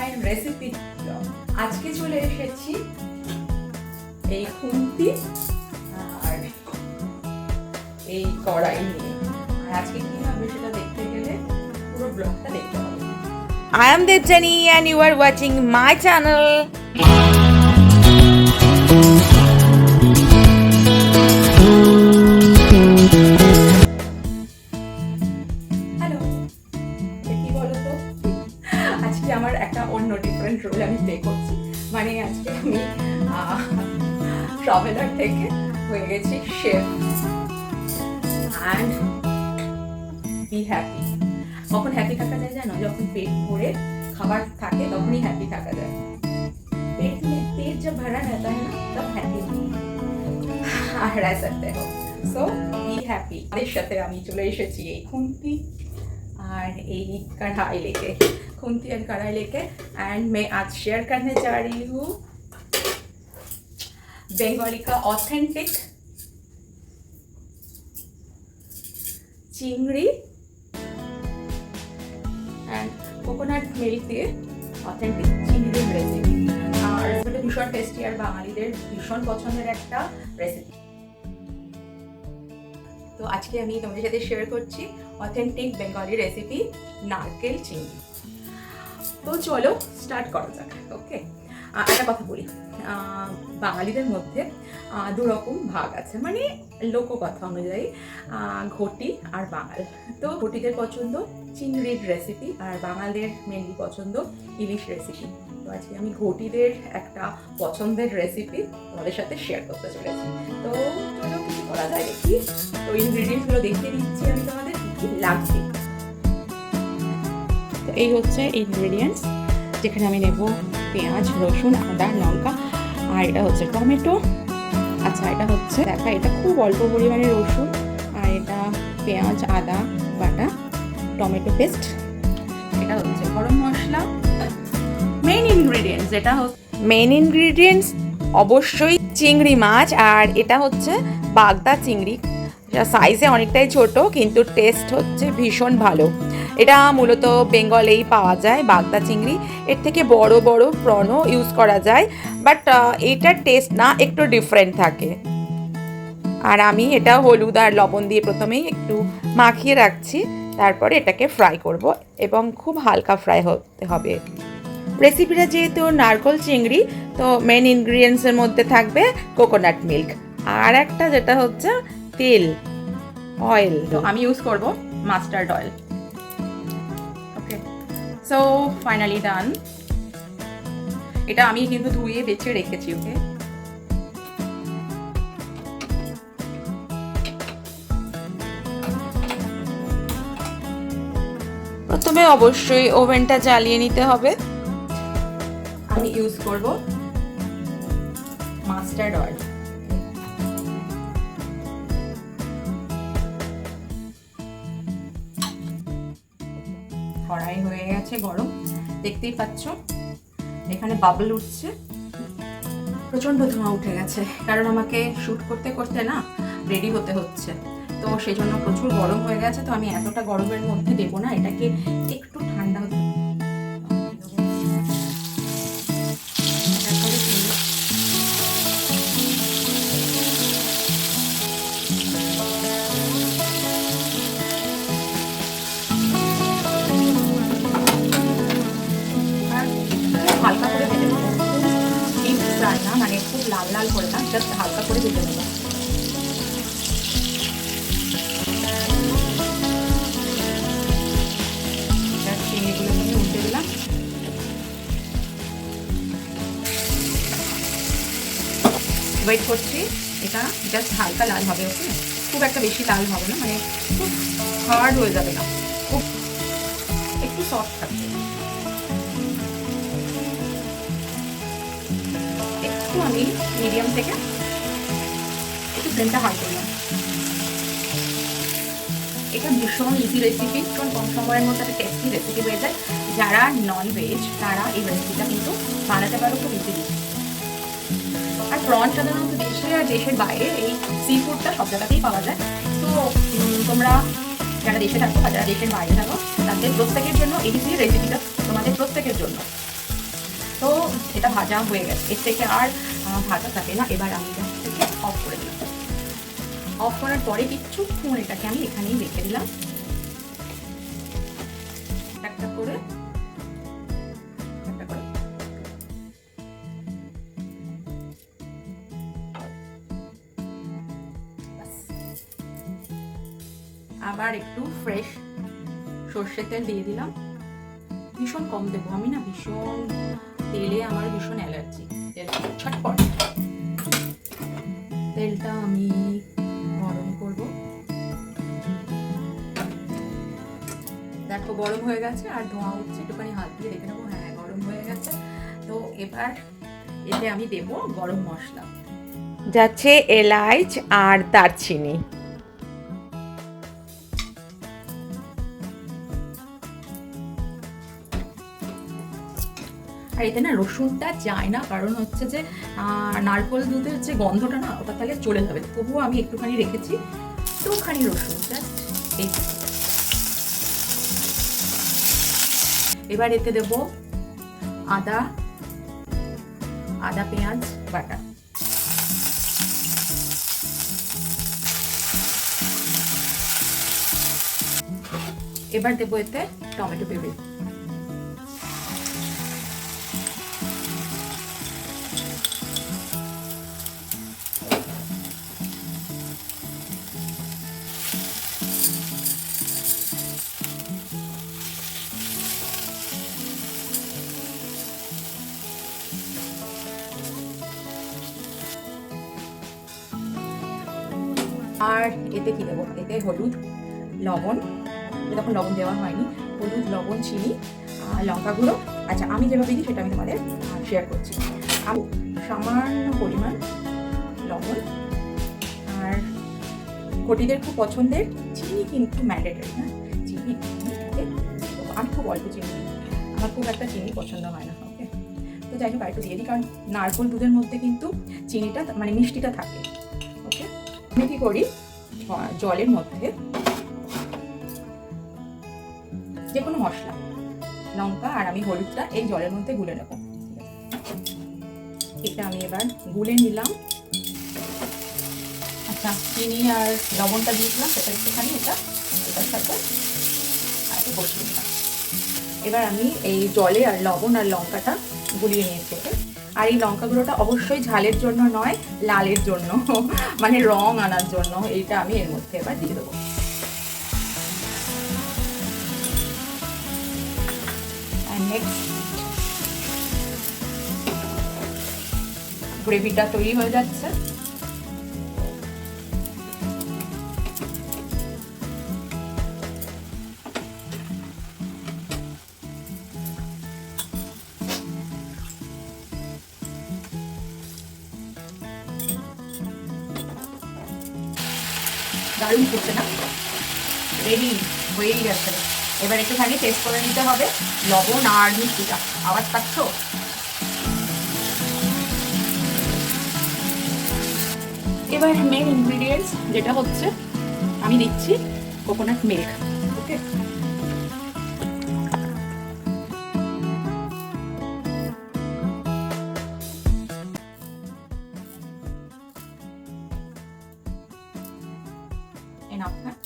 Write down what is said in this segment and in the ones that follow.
মাই recipe blog. আজকে চলে এসেছি এই খুন্তি আর এই কড়াই নিয়ে। আর আজকে কি হবে সেটা দেখতে গেলে পুরো ব্লগটা দেখতে হবে। I am Debjani and you are watching my channel. Hello, কি বলো তো, আজকে আমার একটা অন্য ডিফারেন্ট রোল আমি প্লে করছি। মানে আজকে আমি ট্রাভেলার থেকে হয়ে গেছি শেফ অ্যান্ড বি হ্যাপি। কখন হ্যাপি থাকা যায় জানো? যখন পেট ভরে খাবার থাকে তখনই হ্যাপি থাকা যায়। पेट जब भरा रहता है ना तब हैप्पी रह सकते हो। सो बी हैप्पी। আমাদের সাথে আমি চলে এসেছি এই খুন্তি और এই कढ़ाई लेके, खुंती और कढ़ाई लेके। एंड मैं आज शेयर करने जा रही हूँ बंगाली का ऑथेंटिक चिंगड़ी एंड कोकोनट मिल्क দিয়ে অথেন্টিক চিংড়ির রেসিপি। আর রেসিপিটা ভীষণ টেস্টি আর বাঙালিদের ভীষণ পছন্দের একটা রেসিপি। তো আজকে আমি তোমাদের সাথে শেয়ার করছি অথেন্টিক বেঙ্গলি রেসিপি নারকেল চিংড়ি। তো চলো স্টার্ট করা যাক। ওকে, একটা কথা বলি, বাঙালিদের মধ্যে দুরকম ভাগ আছে, মানে লোককথা অনুযায়ী ঘটি আর বাঙাল। তো ঘটিদের পছন্দ চিংড়ির রেসিপি আর বাঙালদের মেনলি পছন্দ ইলিশ রেসিপি। তো আজকে আমি ঘটিদের একটা পছন্দের রেসিপি তোমাদের সাথে শেয়ার করতে চলেছি। তো চলো কি করা যায় দেখি। তো ইনগ্রিডিয়েন্টসগুলো দেখিয়ে দিচ্ছি আমি তোমাদের কি কি লাগবে। তো এই হচ্ছে ইনগ্রিডিয়েন্টস, যেখানে আমি নেব পেঁয়াজ, রসুন, আদা, লঙ্কা, আর এটা হচ্ছে টমেটো। আচ্ছা, এটা হচ্ছে দেখা, এটা খুব অল্প পরিমাণে রসুন, আর এটা পেঁয়াজ, আদা বাটা, টমেটো পেস্ট, এটা হচ্ছে গরম মশলা। মেইন ইনগ্রিডিয়েন্টস যেটা হচ্ছে মেইন ইনগ্রিডিয়েন্টস অবশ্যই চিংড়ি মাছ, আর এটা হচ্ছে বাগদা চিংড়ি। সাইজে অনেকটাই ছোট কিন্তু টেস্ট হচ্ছে ভীষণ ভালো। এটা মূলত বেঙ্গলেই পাওয়া যায় বাগদা চিংড়ি। এর থেকে বড় বড় প্রনও ইউজ করা যায়, বাট এটার টেস্ট না একটু ডিফারেন্ট থাকে। আর আমি এটা হলুদ আর লবণ দিয়ে প্রথমেই একটু মাখিয়ে রাখছি, তারপরে এটাকে ফ্রাই করব এবং খুব হালকা ফ্রাই হতে হবে। রেসিপিটা যেহেতু নারকেল চিংড়ি, তো মেন ইনগ্রিডিয়েন্টসের মধ্যে থাকবে কোকোনাট মিল্ক, আর একটা যেটা হচ্ছে তেল, অয়েল। তো আমি ইউজ করব মাস্টার্ড অয়েল। ওকে, সো ফাইনালি ডান। এটা আমি কিন্তু ধুয়ে বেছে রেখেছি। ওকে, প্রথমে অবশ্যই ওভেনটা জ্বালিয়ে নিতে হবে। আমি ইউজ করব মাস্টার্ড অয়েল। কড়াই হয়ে গেছে গরম, দেখতেই পাচ্ছ এখানে বাবল উঠছে, প্রচন্ড ধোঁয়া উঠে গেছে, কারণ আমাকে শুট করতে করতে না রেডি হতে হচ্ছে। তো সেই জন্য প্রচুর গরম হয়ে গেছে। তো আমি এতটা গরমের মধ্যে দেবো না, এটাকে একটু ঠান্ডা হতে হালকা করে ভেজে নেবো। ডিপ ফ্রাই না, মানে খুব লাল লাল করে না, জাস্ট হালকা করে ভেজে নেবো। চিংড়িগুলো আমি উল্টে দিলাম। ওয়েট করছি, এটা জাস্ট হালকা লাল হবে। ওকে, খুব একটা বেশি লাল হবে না, মানে খুব হার্ড হয়ে যাবে না, খুব একটু সফট থাকবে। একটু আমি মিডিয়াম থেকে একটু ফ্লেমটা হাই করলাম। এটা ভীষণ ইজি রেসিপি, ভীষণ কম সময়ের মধ্যে একটা টেস্টি রেসিপি হয়ে যায়। যারা নন ভেজ তারা এই রেসিপিটা কিন্তু বানাতে পারো খুব ইজিলি। আর প্রন সাধারণত দেশে আর দেশের বাইরে এই সি ফুডটা সব জায়গাতেই পাওয়া যায়। তো তোমরা যারা দেশে থাকো বা যারা দেশের বাইরে থাকো, তাদের প্রত্যেকের জন্য এই রেসিপিটা তোমাদের প্রত্যেকের জন্য। তো এটা ভাজা হয়ে গেছে, এর থেকে আর ভাজা থাকে না। এবার আমি গ্যাস থেকে অফ করে দিলাম। অফ করার পরে কিছুক্ষণ এটাকে আমি এখানেই রেখে দিলাম, একটা করে আবার একটু ফ্রেশ সর্ষের তেল দিয়ে দিলাম। ভীষণ কম দেবো আমি, না ভীষণ তেলে আমার ভীষণ অ্যালার্জি। ছটপট তেলটা আমি গরম করব। দেখো গরম হয়ে গেছে আর ধোঁয়া উঠছে, একটুখানি হাত দিয়ে দেখে নেবো, হ্যাঁ গরম হয়ে গেছে। তো এবার এতে আমি দেব গরম মশলা, যাচ্ছে এলাচ আর দারচিনি। আর এতে না রসুনটা যায় না, কারণ হচ্ছে যে নারকেল দুধের যে গন্ধটা না ওটা তাহলে চলে যাবে। তবুও আমি একটুখানি রেখেছি, একটুখানি রসুন জাস্ট এই। এবার এতে দেব আদা পেঁয়াজ বাটা। এবার দেবো এতে টমেটো পিউরি। আর এতে কি দেবো, এতে হলুদ লবণ, তখন লবণ দেওয়া হয়নি, হলুদ লবণ চিনি লঙ্কা গুঁড়ো। আচ্ছা আমি যেভাবে দিই সেটা আমি তোমাদের শেয়ার করছি। আর সামান্য পরিমাণ লবণ, আর ঘটিদের খুব পছন্দের চিনি কিন্তু ম্যান্ডেটরি, হ্যাঁ চিনি আমি খুব অল্প চিনি, আমার খুব একটা চিনি পছন্দ হয় না। ওকে, তো যাই হোক একটু দিয়ে দিই, কারণ নারকেল দুধের মধ্যে কিন্তু চিনিটা মানে মিষ্টিটা থাকে। ওকে, আমি কি করি জলের মধ্যে যে কোনো মশলা লঙ্কা আর আমি হলুদটা এই জলের মধ্যে গুলে নেব। এটা আমি এবার গুলে নিলাম। আচ্ছা চিনি আর লবণটা দিয়েছিলাম সেটা একটুখানি এটার সাথে আর একটু বসিয়ে নিলাম। এবার আমি এই জলে আর লবণ আর লঙ্কাটা গুলিয়ে নিয়েছি। আর এই লঙ্কা গুঁড়োটা অবশ্যই ঝালের জন্য নয়, লালের জন্য, মানে রং আনার জন্য। এইটা আমি এর মধ্যে এবার দিয়ে দেবো। গ্রেভিটা তৈরি হয়ে যাচ্ছে। দারুণ করছে না, রেডি হয়েই গেছে। এবার একটুখানি টেস্ট করে নিতে হবে লবণ আর মিষ্টিটা। আওয়াজ পাচ্ছ? এবার মেন ইনগ্রিডিয়েন্টস যেটা হচ্ছে আমি দিচ্ছি কোকোনাট মিল্ক। ওকে, এনাফ, হ্যাঁ,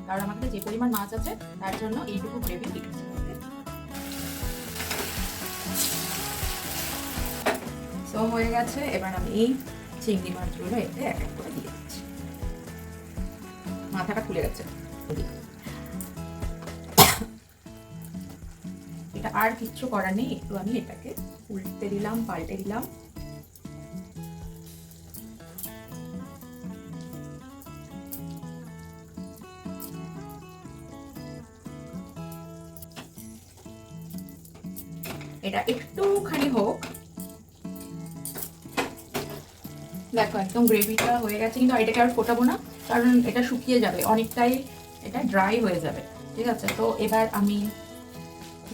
কারণ আমাদের যে পরিমাণ মাছ আছে তার জন্য এইটুকু গ্রেভি ঠিক আছে। সো হয়ে গেছে। এবার আমি এই চিংড়ি মাছগুলো এতে এক এক করে দিয়ে দিচ্ছি। মাথাটা খুলে গেছে, এটা আর কিচ্ছু করার নেই। একটু আমি এটাকে উল্টে দিলাম, পাল্টে দিলাম। এটা একটুখানি হোক। দেখো একদম গ্রেভিটা হয়ে গেছে, কিন্তু এটাকে আর ফোটাবো না, কারণ এটা শুকিয়ে যাবে, অনেকটাই এটা ড্রাই হয়ে যাবে। ঠিক আছে, তো এবার আমি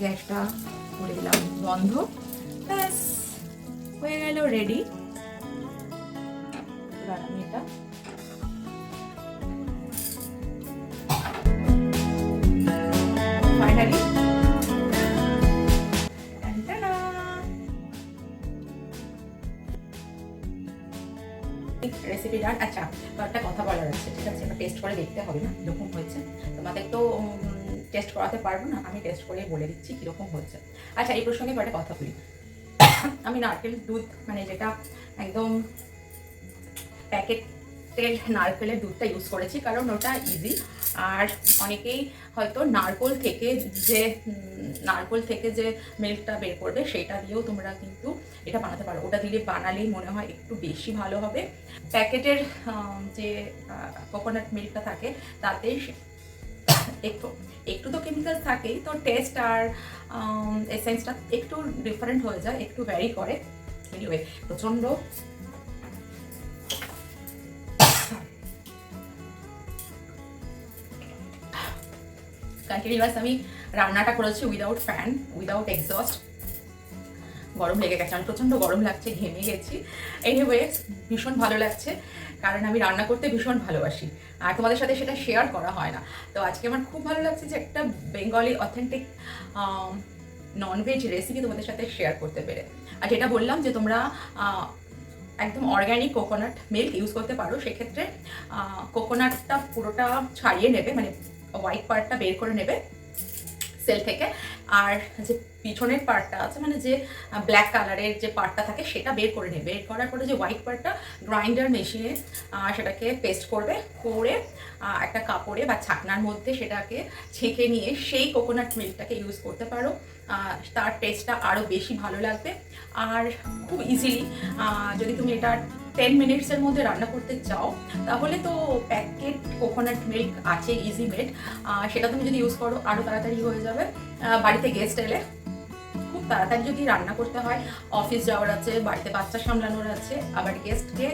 গ্যাসটা করে দিলাম বন্ধ। ব্যাস হয়ে গেল রেডি। এবার আমি এটা ফাইনালি রেসিপি ডান। আচ্ছা, তো একটা কথা বলার আছে, ঠিক আছে? এবার টেস্ট করে দেখতে হবে না কীরকম হয়েছে। তোমাদের তো টেস্ট করাতে পারবো না, আমি টেস্ট করে বলে দিচ্ছি কীরকম হচ্ছে। আচ্ছা, এই প্রসঙ্গে একটা কথা বলি। আমি নারকেল দুধ, মানে যেটা একদম প্যাকেটের নারকেলের দুধটা ইউজ করেছি, কারণ ওটা ইজি। আর অনেকেই হয়তো নারকেল থেকে যে মিল্কটা বের করবে সেটা দিয়েও তোমরা কিন্তু এটা বানাতে পারো। ওটা দিয়ে বানালেই মনে হয় একটু বেশি ভালো হবে। প্যাকেটের যে কোকোনাট মিল্কটা থাকে তাতে একটু তো কেমিক্যাল থাকেই, তো টেস্ট আর এসেন্সটা একটু ডিফারেন্ট হয়ে যায়, একটু ভ্যারি করে। এনিওয়ে, প্রচণ্ড কন্টিনিউয়াস আমি রান্নাটা করেছি উইদাউট ফ্যান, উইদাউট এক্সস্ট। গরম লেগে গেছে, আমি প্রচণ্ড গরম লাগছে, ঘেমে গেছি। এনিওয়ে, ভীষণ ভালো লাগছে, কারণ আমি রান্না করতে ভীষণ ভালোবাসি আর তোমাদের সাথে সেটা শেয়ার করা হয় না। তো আজকে আমার খুব ভালো লাগছে যে একটা বেঙ্গলি অথেন্টিক ননভেজ রেসিপি তোমাদের সাথে শেয়ার করতে পেরে। আর যেটা বললাম যে তোমরা একদম অর্গ্যানিক কোকোনাট মিল্ক ইউজ করতে পারো। সেক্ষেত্রে কোকোনাটটা পুরোটা ছাড়িয়ে নেবে, মানে হোয়াইট পার্টটা বের করে নেবে সেল থেকে, আর যে পিছনের পার্টটা আছে, মানে যে ব্ল্যাক কালারের যে পার্টটা থাকে সেটা বের করে নেবে। বের করার পরে যে হোয়াইট পার্টটা গ্রাইন্ডার মেশিনে সেটাকে পেস্ট করে একটা কাপড়ে বা ছাকনার মধ্যে সেটাকে ছেঁকে নিয়ে সেই কোকোনাট মিল্কটাকে ইউজ করতে পারো। তার টেস্টটা আরও বেশি ভালো লাগবে। আর খুব ইজিলি যদি তুমি এটা 10 মিনিটসের মধ্যে রান্না করতে চাও, তাহলে তো প্যাকেট কোকোনাট মিল্ক আছে ইজি মেড, সেটা তুমি যদি ইউজ করো আরও তাড়াতাড়ি হয়ে যাবে। বাড়িতে গেস্ট এলে খুব তাড়াতাড়ি যদি রান্না করতে হয়, অফিস যাওয়ার আছে, বাড়িতে বাচ্চা সামলানোর আছে, আবার গেস্টকে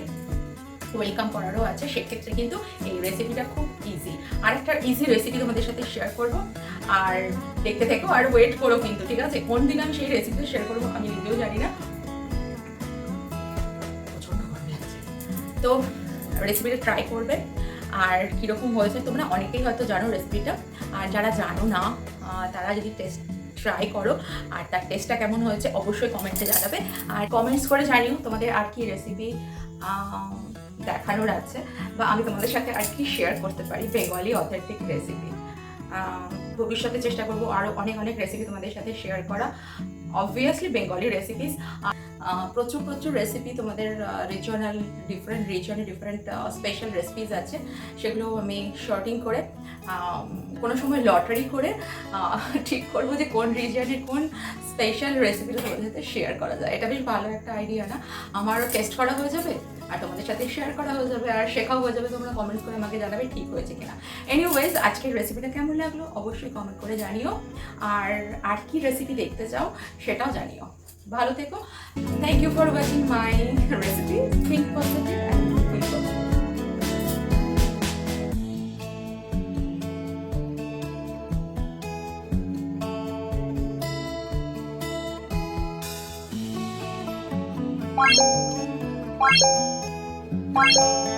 ওয়েলকাম করারও আছে, সেক্ষেত্রে কিন্তু এই রেসিপিটা খুব ইজি। আর একটা ইজি রেসিপি তোমাদের সাথে শেয়ার করবো, আর দেখতে থেকো আর ওয়েট করো কিন্তু, ঠিক আছে? কোন দিন আমি সেই রেসিপিটা শেয়ার করবো আমি নিজেও জানি না, প্রচণ্ড গরম লাগছে। তো রেসিপিটা ট্রাই করবে, আর কীরকম হয়েছে তোমরা অনেকেই হয়তো জানো রেসিপিটা, আর যারা জানো না তারা যদি ট্রাই করো আর তার টেস্টটা কেমন হয়েছে অবশ্যই কমেন্টে জানাবে। আর কমেন্টস করে জানিও তোমাদের আর কি রেসিপি দেখানোর আছে, বা আমি তোমাদের সাথে আর কি শেয়ার করতে পারি বেঙ্গলি অথেন্টিক রেসিপি। ভবিষ্যতে চেষ্টা করবো আরও অনেক অনেক রেসিপি তোমাদের সাথে শেয়ার করা, অবভিয়াসলি বেঙ্গলি রেসিপিস। প্রচুর রেসিপি তোমাদের ডিফারেন্ট রিজনে ডিফারেন্ট স্পেশাল রেসিপিস আছে, সেগুলো আমি শর্টিং করে কোনো সময় লটারি করে ঠিক করবো যে কোন রিজনে কোন স্পেশাল রেসিপিটা তোমাদের সাথে শেয়ার করা যায়। এটা বেশ ভালো একটা আইডিয়া না? আমারও টেস্ট করা হয়ে যাবে আর তোমাদের সাথে শেয়ার করা হয়ে যাবে, আর শেখাও হয়ে যাবে। তোমরা কমেন্টস করে আমাকে জানাবে ঠিক হয়েছে কিনা। এনিওয়েজ, আজকের রেসিপিটা কেমন লাগলো অবশ্যই কমেন্ট করে জানিও, আর কি রেসিপি দেখতে চাও সেটাও জানিও। ভালো থেকো। Thank you for watching my recipe. Think positive and feel positive. Bye.